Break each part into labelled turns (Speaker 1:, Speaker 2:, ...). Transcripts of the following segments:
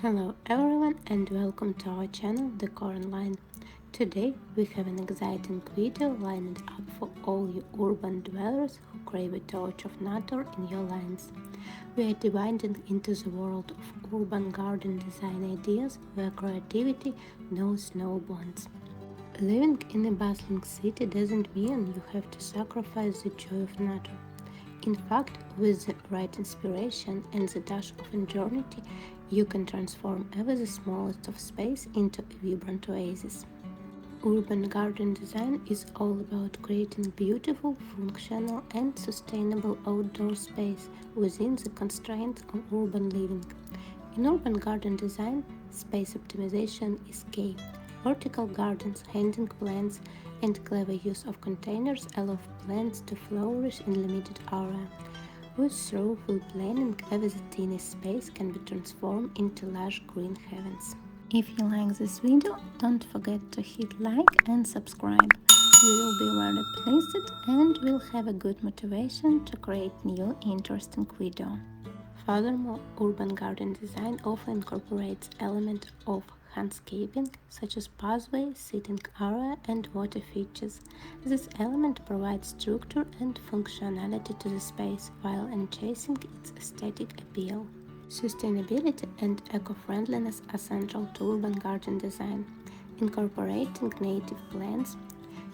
Speaker 1: Hello everyone and welcome to our channel Decor Online. Today we have an exciting video lined up for all you urban dwellers who crave a touch of nature in your lands. We are dividing into the world of urban garden design ideas where creativity knows no bounds. Living in a bustling city doesn't mean you have to sacrifice the joy of nature. In fact, with the right inspiration and the dash of ingenuity, you can transform even the smallest of space into a vibrant oasis. Urban garden design is all about creating beautiful, functional, and sustainable outdoor space within the constraints of urban living. In urban garden design, space optimization is key. Vertical gardens, hanging plants, and clever use of containers allow plants to flourish in limited area. With thoughtful planning, even the tiny space can be transformed into lush green heavens. If you like this video, don't forget to hit like and subscribe. We will be very pleased and will have a good motivation to create new interesting video. Furthermore, urban garden design often incorporates elements of landscaping such as pathway, seating area, and water features. This element provides structure and functionality to the space while enhancing its aesthetic appeal. Sustainability and eco-friendliness are central to urban garden design. Incorporating native plants,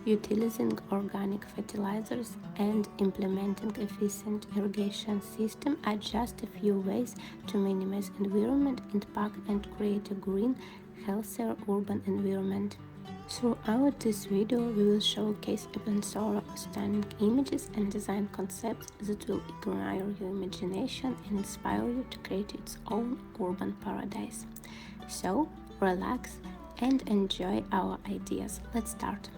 Speaker 1: utilizing organic fertilizers, and implementing efficient irrigation system are just a few ways to minimize environment impact and create a green, healthier urban environment. Throughout this video, we will showcase a plethora of stunning images and design concepts that will ignite your imagination and inspire you to create its own urban paradise. So, relax and enjoy our ideas. Let's start.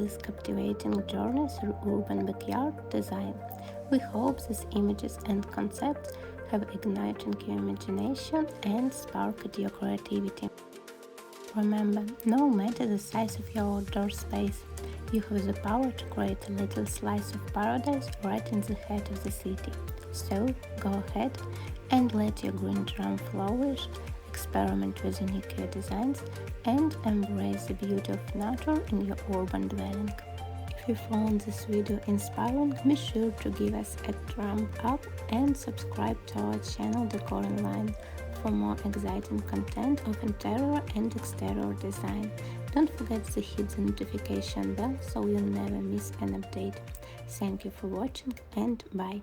Speaker 1: this captivating journey through urban backyard design. We hope these images and concepts have ignited your imagination and sparked your creativity. Remember, no matter the size of your outdoor space, you have the power to create a little slice of paradise right in the heart of the city. So, go ahead and let your green drum flourish, experiment with unique designs, and embrace the beauty of nature in your urban dwelling. If you found this video inspiring, be sure to give us a thumb up and subscribe to our channel Decor Online for more exciting content of interior and exterior design. Don't forget to hit the notification bell so you never miss an update. Thank you for watching and bye.